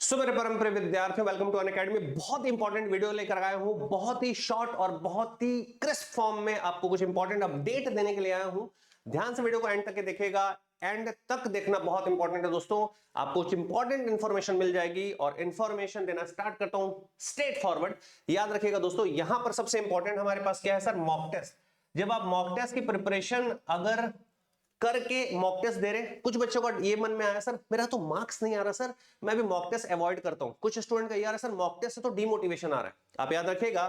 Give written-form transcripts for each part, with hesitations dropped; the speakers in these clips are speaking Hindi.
सो मेरे परम प्रिय विद्यार्थियों, वेलकम टू अनअकैडमी। बहुत इंपॉर्टेंट वीडियो लेकर आया हूं, बहुत ही शॉर्ट और बहुत ही क्रिस्प फॉर्म में आपको कुछ इंपॉर्टेंट अपडेट देने के लिए आया हूं। ध्यान से वीडियो को एंड तक के देखिएगा, एंड तक देखना बहुत इंपॉर्टेंट है दोस्तों। आपको कुछ इंपॉर्टेंट इंफॉर्मेशन मिल जाएगी और इंफॉर्मेशन देना स्टार्ट करता हूं स्ट्रेट फॉरवर्ड। याद रखिएगा दोस्तों, यहां पर सबसे इंपॉर्टेंट हमारे पास क्या है सर? Mock test. जब आप मॉक टेस्ट की प्रिपरेशन अगर करके मॉक टेस्ट दे रहे, कुछ बच्चों का ये मन में आया सर मेरा तो मार्क्स नहीं आ रहा सर, मैं भी मॉक टेस्ट अवॉइड करता हूं। कुछ स्टूडेंट का ये आ रहा है सर मॉक टेस्ट से तो डिमोटिवेशन आ रहा है। आप याद रखिएगा,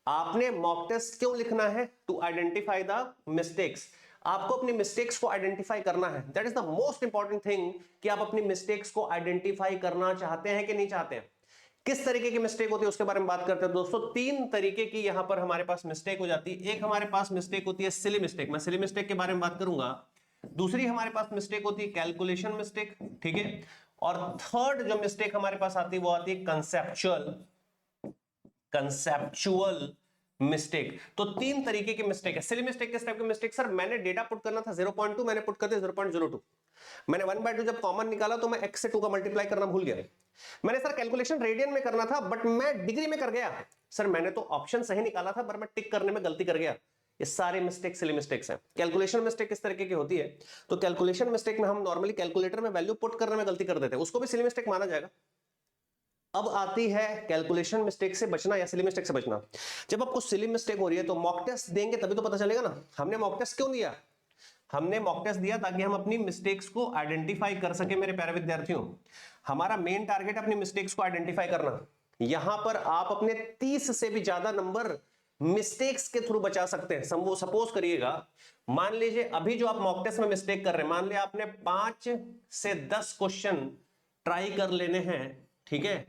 आपने मॉक टेस्ट क्यों लिखना है? To identify the mistakes. आपको अपनी मिस्टेक्स को आइडेंटिफाई करना है। That is the most important thing कि आप अपनी मिस्टेक्स को आइडेंटिफाई करना चाहते हैं कि नहीं चाहते हैं। किस तरीके की मिस्टेक होती है उसके बारे में बात करते हैं दोस्तों। तीन तरीके की यहां पर हमारे पास मिस्टेक हो जाती है। एक हमारे पास मिस्टेक होती है सिली मिस्टेक, मैं सिली मिस्टेक के बारे में बात करूंगा। दूसरी हमारे पास मिस्टेक होती है कैलकुलेशन मिस्टेक, ठीक है। और थर्ड जो मिस्टेक हमारे पास आती है वो आती है कंसेप्चुअल मिस्टेक। तो तीन तरीके की मिस्टेक है। सिली मिस्टेक किस टाइप की मिस्टेक? सर मैंने डेटा पुट करना था 0.2, मैंने पुट कर दिया 0.02। मैंने 1/2 जब कॉमन निकाला तो मैं x से 2 का मल्टीप्लाई करना भूल गया। मैंने सर कैलकुलेशन रेडियन में करना था बट मैं डिग्री में कर गया। सर मैंने तो ऑप्शन सही निकाला था पर मैं टिक करने में गलती कर गया। ये सारे मिस्टेक सिली मिस्टेक्स हैं। कैलकुलेशन मिस्टेक किस तरीके की होती है? तो कैलकुलेशन मिस्टेक में हम नॉर्मली कैलकुलेटर में वैल्यू पुट करने में गलती कर देते हैं, उसको भी सिली मिस्टेक माना जाएगा। अब आती है कैलकुलेशन मिस्टेक से बचना या सिली मिस्टेक से बचना। जब आपको सिली मिस्टेक हो रही है तो मॉक टेस्ट देंगे तभी तो पता चलेगा ना। हमने मॉक टेस्ट क्यों दिया? हमने मॉक टेस्ट दिया ताकि हम अपनी मिस्टेक्स को आइडेंटिफाई कर सके। मेरे प्यारे विद्यार्थियों, हमारा मेन टारगेट अपनी मिस्टेक्स को आइडेंटिफाई करना। यहां पर आप अपने 30 से भी ज्यादा नंबर मिस्टेक्स के थ्रू बचा सकते हैं। सपोज करिएगा, मान लीजिए अभी जो आप मॉक टेस्ट में मिस्टेक कर रहे हैं, मान लिया आपने 5 से 10 क्वेश्चन ट्राई कर लेने हैं, ठीक है।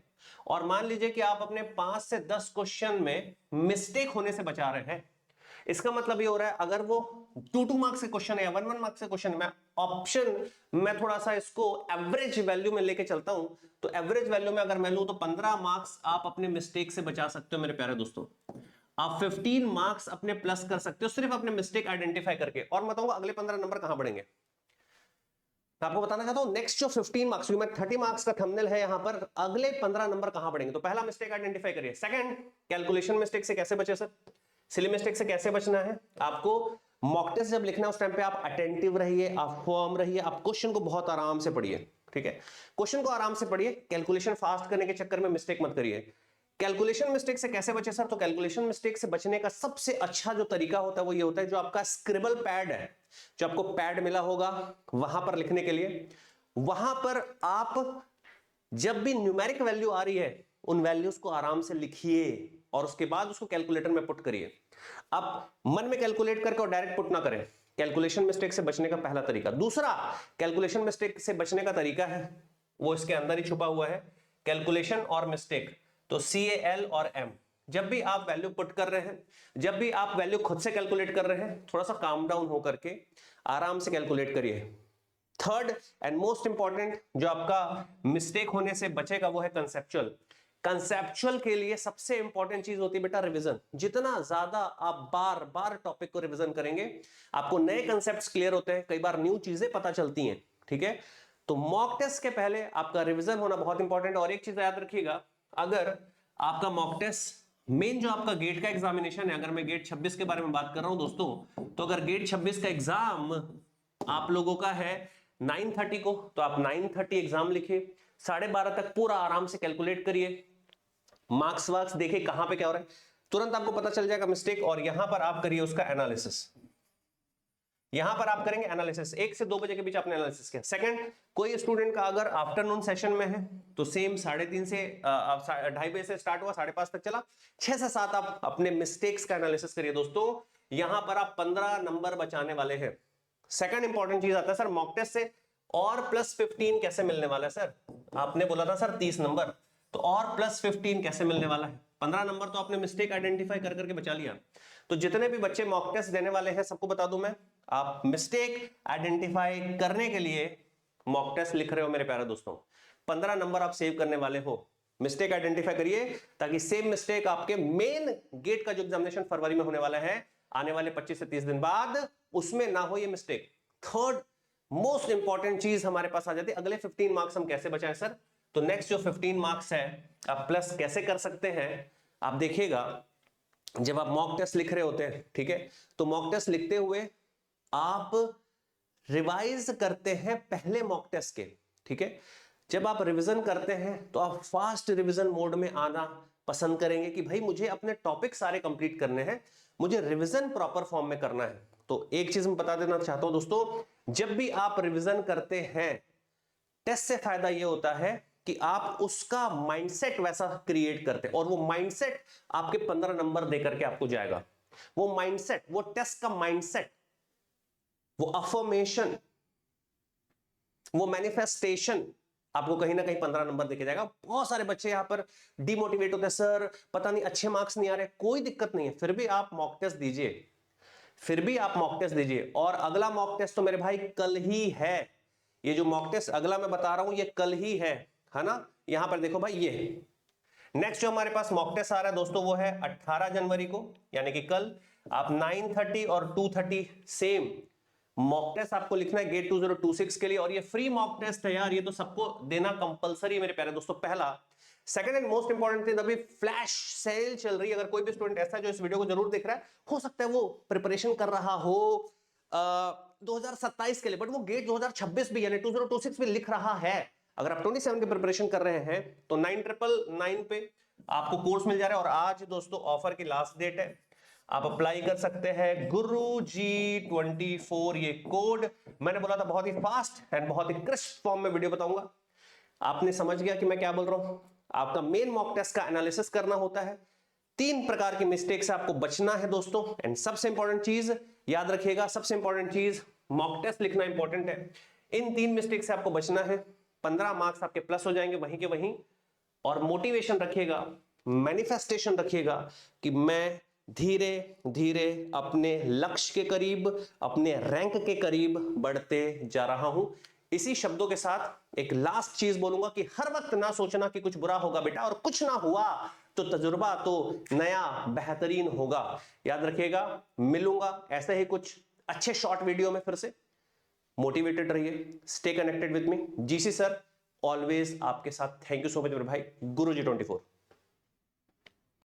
और मान लीजिए कि आप अपने 5 से 10 क्वेश्चन में मिस्टेक होने से बचा रहे हैं। इसका मतलब ये हो रहा है अगर वो 2 मार्क्स के क्वेश्चन है या 1 मार्क्स के क्वेश्चन, मैं थोड़ा सा इसको एवरेज वैल्यू में लेके चलता हूं, तो एवरेज वैल्यू में अगर मैं लूं तो 15 मार्क्स आप अपने मिस्टेक से बचा सकते हो। मेरे प्यारे दोस्तों, आप 15 मार्क्स अपने प्लस कर सकते हो सिर्फ अपने मिस्टेक आइडेंटिफाई करके। और बताऊंगा अगले 15 नंबर कहां बढ़ेंगे। आपको बताना चाहता हूं नेक्स्ट जो 15 मार्क्स, मैं 30 मार्क्स का थंबनेल है यहां पर, अगले 15 नंबर कहां बढ़ेंगे। तो पहला मिस्टेक आइडेंटिफाई करिए। सेकंड, कैलकुलेशन मिस्टेक से कैसे बचे सर? सिली मिस्टेक से कैसे बचना है? आपको मॉक टेस्ट जब लिखना है उस टाइम पे आप अटेंटिव रहिए, आप फर्म रहिए, आप क्वेश्चन को बहुत आराम से पढ़िए, ठीक है। क्वेश्चन को आराम से पढ़िए, कैलकुलेशन फास्ट करने के चक्कर में मिस्टेक मत करिए। कैलकुलेशन मिस्टेक से कैसे बचे सर? तो कैलकुलेशन मिस्टेक से बचने का सबसे अच्छा जो तरीका होता है वो ये होता है, जो आपका स्क्रिबल पैड है, जो आपको पैड मिला होगा वहां पर लिखने के लिए, वहां पर आप जब भी न्यूमेरिक वैल्यू आ रही है उन वैल्यूज को आराम से लिखिए और उसके बाद उसको कैलकुलेटर में पुट करिए। आप मन में कैलकुलेट करके और डायरेक्ट पुट ना करें। कैलकुलेशन मिस्टेक से बचने का पहला तरीका। दूसरा, कैलकुलेशन मिस्टेक से बचने का तरीका है वो इसके अंदर ही छुपा हुआ है, कैलकुलेशन और मिस्टेक। तो CAL और M, जब भी आप वैल्यू पुट कर रहे हैं, जब भी आप वैल्यू खुद से कैलकुलेट कर रहे हैं, थोड़ा सा काम डाउन होकर के आराम से कैलकुलेट करिए। थर्ड एंड मोस्ट इंपॉर्टेंट जो आपका मिस्टेक होने से बचेगा वो है कंसेप्चुअल। कंसेप्चुअल के लिए सबसे इंपॉर्टेंट चीज होती है बेटा रिवीजन। जितना ज्यादा आप बार बार टॉपिक को रिवीजन करेंगे, आपको नए कंसेप्ट्स क्लियर होते हैं, कई बार न्यू चीजें पता चलती हैं, ठीक है। तो मॉक टेस्ट के पहले आपका रिवीजन होना बहुत इंपॉर्टेंट। और एक चीज याद रखिएगा, अगर आपका मॉक टेस्ट मेन जो आपका गेट का एग्जामिनेशन है, अगर मैं गेट 26 के बारे में बात कर रहा हूं दोस्तों, तो अगर गेट 26 का एग्जाम आप लोगों का है 9:30 को, तो आप 9:30 एग्जाम लिखिए, 12:30 तक पूरा आराम से कैलकुलेट करिए, मार्क्स वार्क्स देखिए कहां पे क्या हो रहा है, तुरंत आपको पता चल जाएगा मिस्टेक। और यहां पर आप करिए उसका एनालिसिस, यहां पर आप करेंगे एनालिसिस। 1 से 2 बजे के बीच आपने एनालिसिस किया। सेकंड, कोई स्टूडेंट का अगर आफ्टरनून सेशन में है तो सेम 3:30 से 2:30 बजे से स्टार्ट हुआ, 5:30 तक चला, 6 से 7 आप अपने मिस्टेक्स का एनालिसिस करिए दोस्तों। यहां पर आप 15 नंबर बचाने वाले हैं। सेकंड इंपॉर्टेंट चीज आता है सर मॉक टेस्ट से और +15 कैसे मिलने वाला है सर? आपने बोला था सर 30 नंबर, तो और +15 कैसे मिलने वाला है? 15 नंबर तो आपने मिस्टेक आइडेंटिफाई कर करके बचा लिया। तो जितने भी बच्चे मॉक टेस्ट देने वाले हैं सबको बता दूं मैं, आप मिस्टेक आइडेंटिफाई करने के लिए मॉक टेस्ट लिख रहे हो मेरे प्यारे दोस्तों, 15 नंबर आप सेव करने वाले हो। मिस्टेक आइडेंटिफाई करिए ताकि सेम मिस्टेक आपके मेन गेट का जो एग्जामिनेशन फरवरी में होने वाला है, आने वाले 25 से 30 दिन बाद, उसमें ना हो ये मिस्टेक। थर्ड मोस्ट इंपॉर्टेंट चीज हमारे पास आ जाती है, अगले 15 मार्क्स हम कैसे बचाएं सर? तो नेक्स्ट जो 15 मार्क्स है आप प्लस कैसे कर सकते हैं, आप देखिएगा जब आप मॉक टेस्ट लिख रहे होते हैं, ठीक है, तो मॉक टेस्ट लिखते हुए आप रिवाइज करते हैं पहले मॉक टेस्ट के, ठीक है। जब आप रिवीजन करते हैं तो आप फास्ट रिवीजन मोड में आना पसंद करेंगे कि भाई मुझे अपने टॉपिक सारे कंप्लीट करने हैं, मुझे रिवीजन प्रॉपर फॉर्म में करना है। तो एक चीज मैं बता देना चाहता हूं दोस्तों, जब भी आप रिवीजन करते हैं टेस्ट से फायदा यह होता है कि आप उसका माइंडसेट वैसा क्रिएट करते हैं और वो माइंडसेट आपके 15 नंबर देकर के आपको जाएगा। वो माइंडसेट, वो टेस्ट का माइंडसेट, वो अफर्मेशन, वो मैनिफेस्टेशन आपको कहीं ना कहीं 15 नंबर देके जाएगा। बहुत सारे बच्चे यहां पर डिमोटिवेट होते हैं, सर पता नहीं अच्छे मार्क्स नहीं आ रहे, कोई दिक्कत नहीं है, फिर भी आप मॉक टेस्ट दीजिए, फिर भी आप मॉक टेस्ट दीजिए। और अगला मॉक टेस्ट तो मेरे भाई कल ही है, ये जो मॉक टेस्ट अगला मैं बता रहा हूं ये कल ही है ना। यहां पर देखो भाई, ये नेक्स्ट जो हमारे पास मॉक टेस्ट आ रहा है दोस्तों वो है 18 जनवरी को, यानी कि कल। आप 9:30 और 2:30 सेम मॉक टेस्ट आपको लिखना है गेट 2026 के लिए, और ये फ्री मॉक टेस्ट है यार, ये तो सबको देना कंपलसरी है मेरे प्यारे दोस्तों, पहला। Second and most important thing, अभी फ्लैश सेल चल रही है, अगर कोई भी स्टूडेंट ऐसा है जो इस वीडियो को जरूर देख रहा है, हो सकता है वो प्रिपरेशन कर रहा हो 2027 के लिए, बट वो गेट 2026 भी यानी 2026 भी लिख रहा है। अगर आप 27 की प्रिपरेशन कर रहे हैं तो 9999 पे आपको कोर्स मिल जा रहा है, और आज दोस्तों ऑफर की लास्ट डेट है, आप अप्लाई कर सकते हैं गुरुजी24, ये कोड मैंने बोला था बहुत ही फास्ट एंड बहुत ही क्रिस्प फॉर्म में वीडियो बताऊंगा। आपने समझ गया कि मैं क्या बोल रहा हूं। आपका मेन मॉक टेस्ट का एनालिसिस करना होता है, 3 प्रकार की मिस्टेक से आपको बचना है दोस्तों। एंड सबसे इंपॉर्टेंट चीज याद रखिएगा, सबसे इंपॉर्टेंट चीज मॉक टेस्ट लिखना इंपॉर्टेंट है, इन 3 मिस्टेक से आपको बचना है, 15 मार्क्स आपके प्लस हो जाएंगे वहीं के वहीं। और मोटिवेशन रखिएगा, मैनिफेस्टेशन रखिएगा कि मैं धीरे धीरे अपने लक्ष्य के करीब, अपने रैंक के करीब बढ़ते जा रहा हूं। इसी शब्दों के साथ एक लास्ट चीज बोलूंगा कि हर वक्त ना सोचना कि कुछ बुरा होगा बेटा, और कुछ ना हुआ तो तजुर्बा तो नया बेहतरीन होगा। याद रखिएगा, मिलूंगा ऐसे ही कुछ अच्छे शॉर्ट वीडियो में फिर से। मोटिवेटेड रहिए, stay connected with me, GC sir always आपके साथ। थैंक यू सो मच मेरे भाई, गुरुजी 24।